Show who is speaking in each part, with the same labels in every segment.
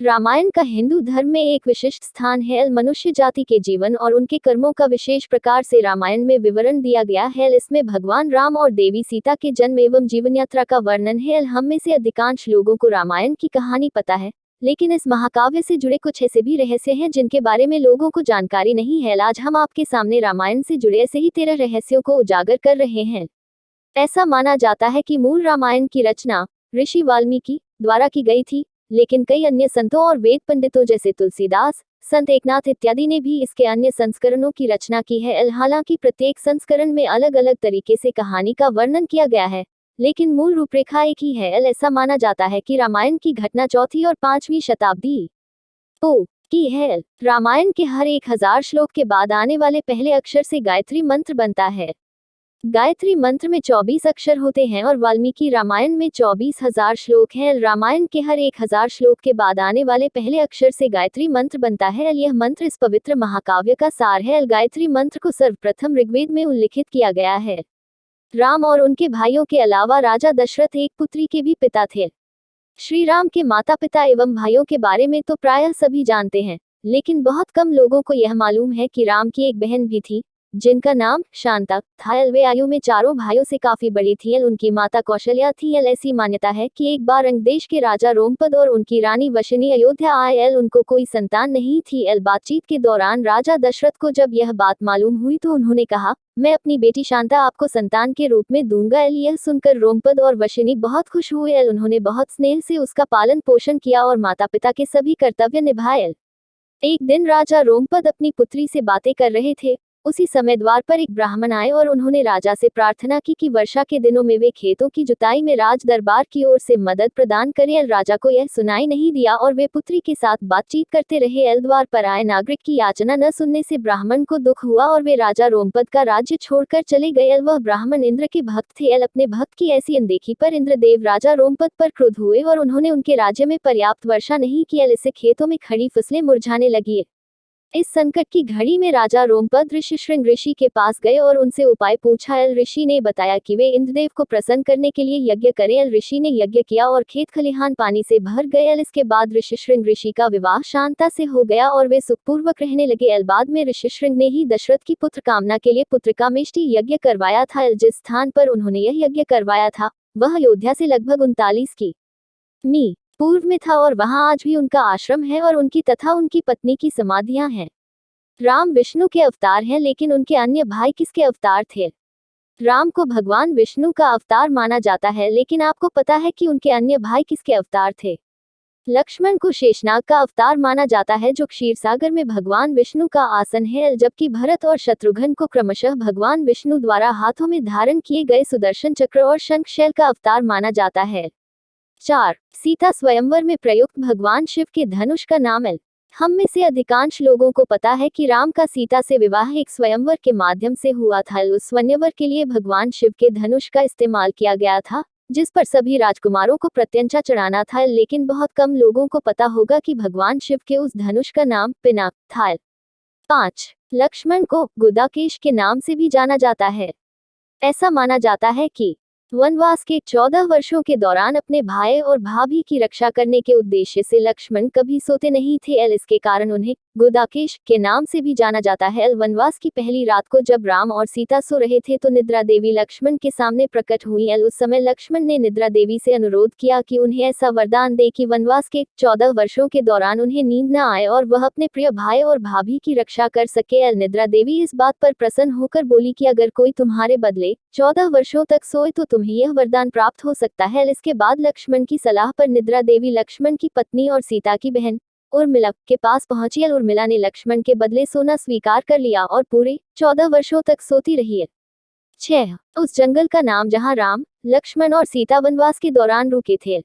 Speaker 1: रामायण का हिंदू धर्म में एक विशिष्ट स्थान है। मनुष्य जाति के जीवन और उनके कर्मों का विशेष प्रकार से रामायण में विवरण दिया गया है। इसमें भगवान राम और देवी सीता के जन्म एवं जीवन यात्रा का वर्णन है। हम में से अधिकांश लोगों को रामायण की कहानी पता है, लेकिन इस महाकाव्य से जुड़े कुछ ऐसे भी रहस्य हैं जिनके बारे में लोगों को जानकारी नहीं है। आज हम आपके सामने रामायण से जुड़े ऐसे ही 13 रहस्यों को उजागर कर रहे हैं। ऐसा माना जाता है कि मूल रामायण की रचना ऋषि वाल्मीकि द्वारा की गई थी, लेकिन कई अन्य संतों और वेद पंडितों जैसे तुलसीदास, संत एकनाथ इत्यादि ने भी इसके अन्य संस्करणों की रचना की है। हालांकि प्रत्येक संस्करण में अलग अलग तरीके से कहानी का वर्णन किया गया है, लेकिन मूल रूपरेखा एक ही है। ऐसा माना जाता है कि रामायण की घटना 4वीं और 5वीं शताब्दी की है। रामायण के हर 1000 श्लोक के बाद आने वाले पहले अक्षर से गायत्री मंत्र बनता है। गायत्री मंत्र में 24 अक्षर होते हैं और वाल्मीकि रामायण में 24,000 श्लोक हैं। रामायण के हर 1000 श्लोक के बाद आने वाले पहले अक्षर से गायत्री मंत्र बनता है। यह मंत्र इस पवित्र महाकाव्य का सार है। गायत्री मंत्र को सर्वप्रथम ऋग्वेद में उल्लिखित किया गया है। राम और उनके भाइयों के अलावा राजा दशरथ एक पुत्री के भी पिता थे। श्री राम के माता पिता एवं भाइयों के बारे में तो प्रायः सभी जानते हैं, लेकिन बहुत कम लोगों को यह मालूम है कि राम की एक बहन भी थी, जिनका नाम शांता था। वे आयु में चारों भाइयों से काफी बड़ी थी। उनकी माता कौशल्या थी। ऐसी मान्यता है कि एक बार अंग देश के राजा रोमपद और उनकी रानी वशिनी अयोध्या आए। उनको कोई संतान नहीं थी। बातचीत के दौरान राजा दशरथ को जब यह बात मालूम हुई तो उन्होंने कहा, मैं अपनी बेटी शांता आपको संतान के रूप में दूंगा। यह सुनकर रोमपद और वशिनी बहुत खुश हुए। उन्होंने बहुत स्नेह से उसका पालन पोषण किया और माता पिता के सभी कर्तव्य निभाए। एक दिन राजा रोमपद अपनी पुत्री से बातें कर रहे थे। उसी समय द्वार पर एक ब्राह्मण आए और उन्होंने राजा से प्रार्थना की कि वर्षा के दिनों में वे खेतों की जुताई में राज दरबार की ओर से मदद प्रदान करें। राजा को यह सुनाई नहीं दिया और वे पुत्री के साथ बातचीत करते रहे। द्वार पर आए नागरिक की याचना न सुनने से ब्राह्मण को दुख हुआ और वे राजा रोमपद का राज्य छोड़कर चले गए। वह ब्राह्मण इंद्र के भक्त थे। अपने भक्त की ऐसी अनदेखी पर इंद्रदेव राजा रोमपद पर क्रुद्ध हुए और उन्होंने उनके राज्य में पर्याप्त वर्षा नहीं की। इससे खेतों में खड़ी फसलें मुरझाने लगी। इस संकट की घड़ी में राजा रोमपद ऋषिशृंग ऋषि के पास गए और उनसे उपाय पूछा। ऋषि ने बताया कि वे इंद्रदेव को प्रसन्न करने के लिए यज्ञ करें। ऋषि ने यज्ञ किया और खेत खलिहान पानी से भर गए। इसके बाद ऋषिशृंग ऋषि का विवाह शांता से हो गया और वे सुखपूर्वक रहने लगे। बाद में ऋषिशृंग ने ही दशरथ की पुत्र कामना के लिए पुत्रकामेष्टि यज्ञ करवाया था। जिस स्थान पर उन्होंने यह यज्ञ करवाया था वह अयोध्या से लगभग 39 की पूर्व में था और वहां आज भी उनका आश्रम है और उनकी तथा उनकी पत्नी की समाधियां हैं। राम विष्णु के अवतार हैं, लेकिन उनके अन्य भाई किसके अवतार थे? राम को भगवान विष्णु का अवतार माना जाता है, लेकिन आपको पता है कि उनके अन्य भाई किसके अवतार थे? लक्ष्मण को शेषनाग का अवतार माना जाता है, जो क्षीरसागर में भगवान विष्णु का आसन है, जबकि भरत और शत्रुघ्न को क्रमशः भगवान विष्णु द्वारा हाथों में धारण किए गए सुदर्शन चक्र और शंखशैल का अवतार माना जाता है। 4. सीता स्वयंवर में प्रयुक्त भगवान शिव के धनुष का नाम है। हम में से अधिकांश लोगों को पता है कि राम का सीता से विवाह एक स्वयंवर के माध्यम से हुआ था। उस स्वयंवर के लिए भगवान शिव के धनुष का इस्तेमाल किया गया था, जिस पर सभी राजकुमारों को प्रत्यंचा चढ़ाना था। लेकिन बहुत कम लोगों को पता होगा कि भगवान शिव के उस धनुष का नाम पिनाक था। 5. लक्ष्मण को गुदाकेश के नाम से भी जाना जाता है। ऐसा माना जाता है कि वनवास के 14 वर्षों के दौरान अपने भाई और भाभी की रक्षा करने के उद्देश्य से लक्ष्मण कभी सोते नहीं थे। इसके कारण उन्हें गुदाकेश के नाम से भी जाना जाता है। वनवास की पहली रात को जब राम और सीता सो रहे थे तो निद्रा देवी लक्ष्मण के सामने प्रकट हुई। उस समय लक्ष्मण ने निद्रा देवी से अनुरोध किया कि उन्हें ऐसा वरदान दे कि वनवास के 14 वर्षों के दौरान उन्हें नींद न आए और वह अपने प्रिय भाई और भाभी की रक्षा कर सके। निद्रा देवी इस बात पर प्रसन्न होकर बोली कि अगर कोई तुम्हारे बदले 14 वर्षों तक सोए तो तुम्हें यह वरदान प्राप्त हो सकता है। इसके बाद लक्ष्मण की सलाह पर निद्रा देवी लक्ष्मण की पत्नी और सीता की बहन उर्मिला के पास पहुंची। उर्मिला ने लक्ष्मण के बदले सोना स्वीकार कर लिया और पूरे 14 वर्षों तक सोती रही। 6. उस जंगल का नाम जहां राम, लक्ष्मण और सीता वनवास के दौरान रुके थे।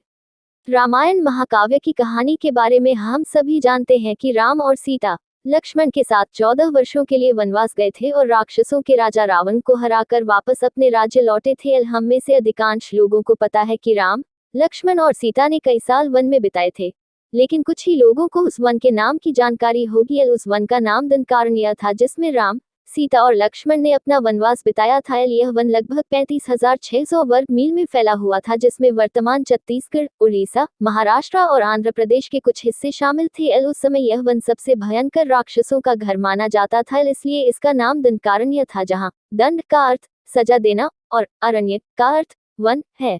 Speaker 1: रामायण महाकाव्य की कहानी के बारे में हम सभी जानते हैं कि राम और सीता लक्ष्मण के साथ 14 वर्षों के लिए वनवास गए थे और राक्षसों के राजा रावण को हराकर वापस अपने राज्य लौटे थे। हम में से अधिकांश लोगों को पता है कि राम, लक्ष्मण और सीता ने कई साल वन में बिताए थे, लेकिन कुछ ही लोगों को उस वन के नाम की जानकारी होगी। उस वन का नाम दंडकारण्य था, जिसमें राम, सीता और लक्ष्मण ने अपना वनवास बिताया था। यह वन लगभग 35,600 वर्ग मील में फैला हुआ था, जिसमें वर्तमान छत्तीसगढ़, उड़ीसा, महाराष्ट्र और आंध्र प्रदेश के कुछ हिस्से शामिल थे। उस समय यह वन सबसे भयंकर राक्षसों का घर माना जाता था, इसलिए इसका नाम दंडकारण्य था, जहाँ दंड का अर्थ सजा देना और अरण्य का अर्थ वन है।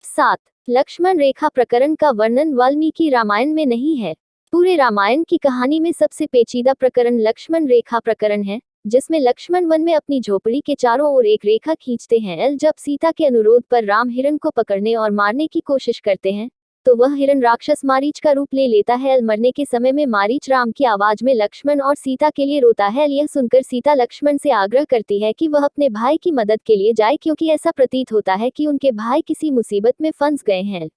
Speaker 1: 7. लक्ष्मण रेखा प्रकरण का वर्णन वाल्मीकि रामायण में नहीं है। पूरे रामायण की कहानी में सबसे पेचीदा प्रकरण लक्ष्मण रेखा प्रकरण है, जिसमें लक्ष्मण वन में अपनी झोपड़ी के चारों ओर एक रेखा खींचते हैं। जब सीता के अनुरोध पर राम हिरण को पकड़ने और मारने की कोशिश करते हैं, तो वह हिरण राक्षस मारीच का रूप ले लेता है। मरने के समय में मारीच राम की आवाज में लक्ष्मण और सीता के लिए रोता है। यह सुनकर सीता लक्ष्मण से आग्रह करती है कि वह अपने भाई की मदद के लिए जाए, क्योंकि ऐसा प्रतीत होता है कि उनके भाई किसी मुसीबत में फंस गए हैं।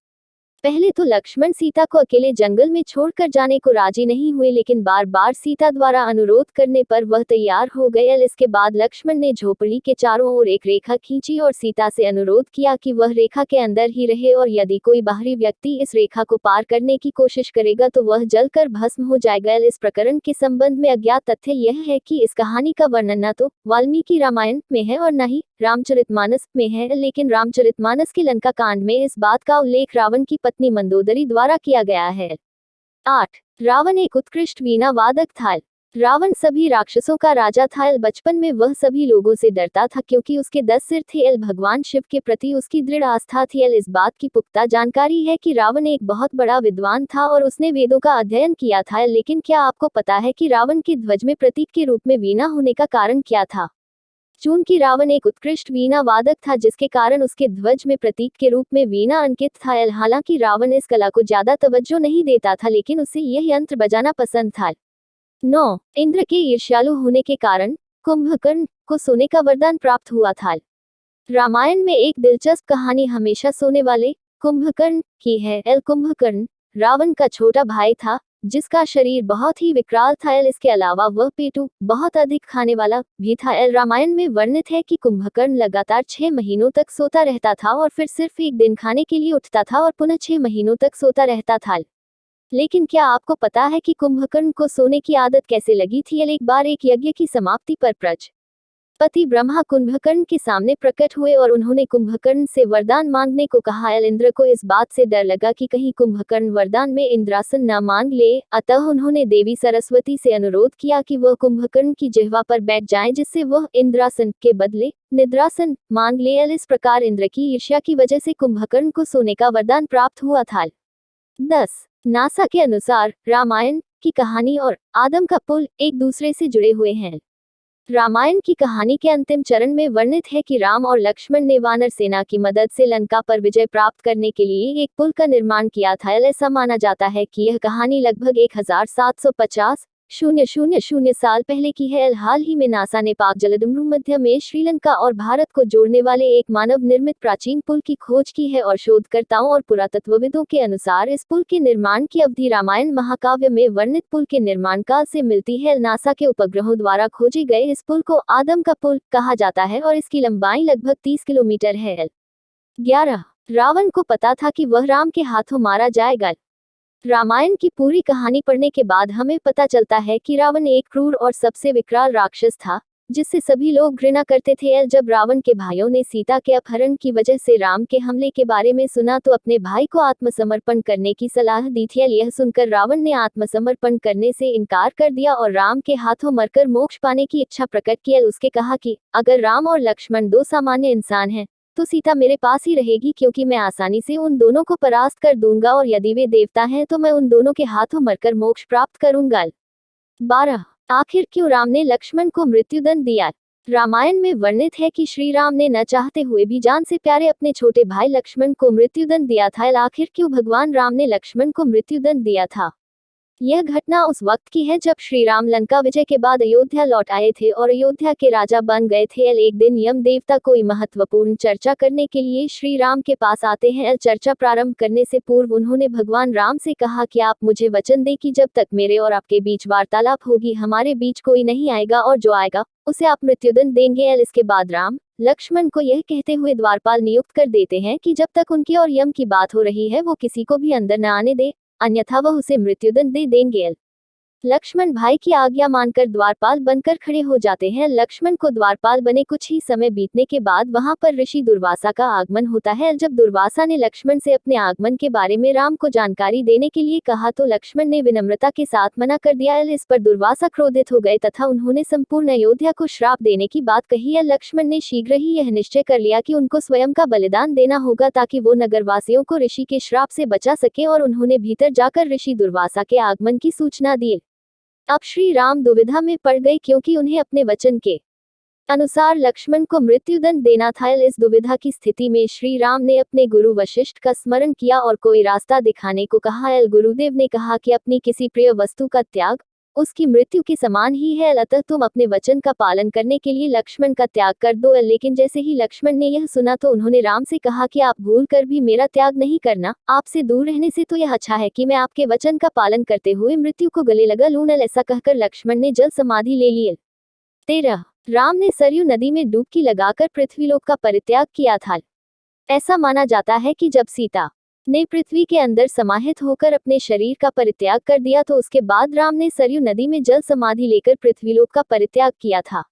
Speaker 1: पहले तो लक्ष्मण सीता को अकेले जंगल में छोड़कर जाने को राजी नहीं हुए, लेकिन बार बार सीता द्वारा अनुरोध करने पर वह तैयार हो गए। इसके बाद लक्ष्मण ने झोपड़ी के चारों ओर एक रेखा खींची और सीता से अनुरोध किया कि वह रेखा के अंदर ही रहे, और यदि कोई बाहरी व्यक्ति इस रेखा को पार करने की कोशिश करेगा तो वह जलकर भस्म हो जाएगा। इस प्रकरण के संबंध में अज्ञात तथ्य यह है कि इस कहानी का वर्णन न तो वाल्मीकि रामायण में है और न ही रामचरितमानस में है, लेकिन रामचरितमानस के लंका कांड में इस बात का उल्लेख रावण की पत्नी मंदोदरी द्वारा किया गया है। 8. रावण एक उत्कृष्ट वीणा वादक था। रावण सभी राक्षसों का राजा था। बचपन में वह सभी लोगों से डरता था, क्योंकि उसके 10 सिर थे। भगवान शिव के प्रति उसकी दृढ़ आस्था थी। इस बात की पुख्ता जानकारी है कि रावण एक बहुत बड़ा विद्वान था और उसने वेदों का अध्ययन किया था। लेकिन क्या आपको पता है कि रावण के ध्वज में प्रतीक के रूप में वीणा होने का कारण क्या था? चूंकि रावण एक उत्कृष्ट वीणा वादक था, जिसके कारण उसके ध्वज में प्रतीक के रूप में वीणा अंकित था। हालांकि रावण इस कला को ज्यादा तवज्जो नहीं देता था, लेकिन उसे यह यंत्र बजाना पसंद था। 9. इंद्र के ईर्ष्यालु होने के कारण कुंभकर्ण को सोने का वरदान प्राप्त हुआ था। रामायण में एक दिलचस्प कहानी हमेशा सोने वाले कुंभकर्ण की है। कुंभकर्ण रावण का छोटा भाई था, जिसका शरीर बहुत ही विकराल था। इसके अलावा वह पेटू बहुत अधिक खाने वाला भी था। रामायण में वर्णित है कि कुंभकर्ण लगातार 6 महीनों तक सोता रहता था और फिर सिर्फ एक दिन खाने के लिए उठता था और पुनः 6 महीनों तक सोता रहता था। लेकिन क्या आपको पता है कि कुंभकर्ण को सोने की आदत कैसे लगी थी? एक बार एक यज्ञ की समाप्ति पर प्रजापति ब्रह्मा कुंभकर्ण के सामने प्रकट हुए और उन्होंने कुंभकर्ण से वरदान मांगने को कहा। इंद्र को इस बात से डर लगा कि कहीं कुंभकर्ण वरदान में इंद्रासन न मांग ले, अतः उन्होंने देवी सरस्वती से अनुरोध किया कि वह कुंभकर्ण की जिह्वा पर बैठ जाएं, जिससे वह इंद्रासन के बदले निद्रासन मांग ले। इस प्रकार इंद्र की ईर्ष्या की वजह से कुंभकर्ण को सोने का वरदान प्राप्त हुआ था। 10. नासा के अनुसार रामायण की कहानी और आदम का पुल एक दूसरे से जुड़े हुए हैं। रामायण की कहानी के अंतिम चरण में वर्णित है कि राम और लक्ष्मण ने वानर सेना की मदद से लंका पर विजय प्राप्त करने के लिए एक पुल का निर्माण किया था। ऐसा माना जाता है कि यह कहानी लगभग 1750 साल पहले की है। हाल ही में नासा ने पाक जलसमुद्र में श्रीलंका और भारत को जोड़ने वाले एक मानव निर्मित प्राचीन पुल की खोज की है, और शोधकर्ताओं और पुरातत्वविदों के अनुसार इस पुल के निर्माण की अवधि रामायण महाकाव्य में वर्णित पुल के निर्माण काल से मिलती है। नासा के उपग्रहों द्वारा खोजे गए इस पुल को आदम का पुल कहा जाता है और इसकी लंबाई लगभग 30 किलोमीटर है। 11. रावण को पता था कि वह राम के हाथों मारा जाएगा। रामायण की पूरी कहानी पढ़ने के बाद हमें पता चलता है कि रावण एक क्रूर और सबसे विकराल राक्षस था, जिससे सभी लोग घृणा करते थे। जब रावण के भाइयों ने सीता के अपहरण की वजह से राम के हमले के बारे में सुना तो अपने भाई को आत्मसमर्पण करने की सलाह दी थी। यह सुनकर रावण ने आत्मसमर्पण करने से इनकार कर दिया और राम के हाथों मरकर मोक्ष पाने की इच्छा प्रकट की। उसके कहा कि अगर राम और लक्ष्मण 2 सामान्य इंसान हैं, तो सीता मेरे पास ही रहेगी, क्योंकि मैं आसानी से उन दोनों को परास्त कर दूंगा, और यदि वे देवता हैं तो मैं उन दोनों के हाथों मरकर मोक्ष प्राप्त करूंगा। 12. आखिर क्यों राम ने लक्ष्मण को मृत्युदंड दिया? रामायण में वर्णित है कि श्री राम ने न चाहते हुए भी जान से प्यारे अपने छोटे भाई लक्ष्मण को मृत्युदंड दिया था। आखिर क्यों भगवान राम ने लक्ष्मण को मृत्युदंड दिया था? यह घटना उस वक्त की है जब श्री राम लंका विजय के बाद अयोध्या लौट आए थे और अयोध्या के राजा बन गए थे। एक दिन यम देवता कोई महत्वपूर्ण चर्चा करने के लिए श्री राम के पास आते हैं। चर्चा प्रारंभ करने से पूर्व उन्होंने भगवान राम से कहा कि आप मुझे वचन दें कि जब तक मेरे और आपके बीच वार्तालाप होगी, हमारे बीच कोई नहीं आएगा, और जो आएगा उसे आप मृत्युदंड देंगे। इसके बाद राम लक्ष्मण को यह कहते हुए द्वारपाल नियुक्त कर देते हैं कि जब तक उनकी और यम की बात हो रही है वो किसी को भी अंदर न आने दे, अन्यथा वह उसे मृत्युदंड दे देंगे। लक्ष्मण भाई की आज्ञा मानकर द्वारपाल बनकर खड़े हो जाते हैं। लक्ष्मण को द्वारपाल बने कुछ ही समय बीतने के बाद वहां पर ऋषि दुर्वासा का आगमन होता है। जब दुर्वासा ने लक्ष्मण से अपने आगमन के बारे में राम को जानकारी देने के लिए कहा तो लक्ष्मण ने विनम्रता के साथ मना कर दिया। इस पर दुर्वासा क्रोधित हो गए तथा उन्होंने संपूर्ण अयोध्या को श्राप देने की बात कही है। लक्ष्मण ने शीघ्र ही यह निश्चय कर लिया कि उनको स्वयं का बलिदान देना होगा ताकि वो नगरवासियों को ऋषि के श्राप से बचा सके, और उन्होंने भीतर जाकर ऋषि दुर्वासा के आगमन की सूचना दी। अब श्री राम दुविधा में पड़ गए क्योंकि उन्हें अपने वचन के अनुसार लक्ष्मण को मृत्युदंड देना था। इस दुविधा की स्थिति में श्री राम ने अपने गुरु वशिष्ठ का स्मरण किया और कोई रास्ता दिखाने को कहा। गुरुदेव ने कहा कि अपनी किसी प्रिय वस्तु का त्याग उसकी मृत्यु के समान ही है, अतः तुम अपने वचन का पालन करने के लिए लक्ष्मण का त्याग कर दो। लेकिन जैसे ही लक्ष्मण ने यह सुना तो उन्होंने राम से कहा कि आप भूल कर भी मेरा त्याग नहीं करना, आपसे दूर रहने से तो यह अच्छा है कि मैं आपके वचन का पालन करते हुए मृत्यु को गले लगा लूं। ऐसा कहकर लक्ष्मण ने जल समाधि ले ली। 13 राम ने सरयू नदी में डुबकी लगाकर पृथ्वीलोक का परित्याग किया था। ऐसा माना जाता है कि जब सीता ने पृथ्वी के अंदर समाहित होकर अपने शरीर का परित्याग कर दिया तो उसके बाद राम ने सरयू नदी में जल समाधि लेकर पृथ्वीलोक का परित्याग किया था।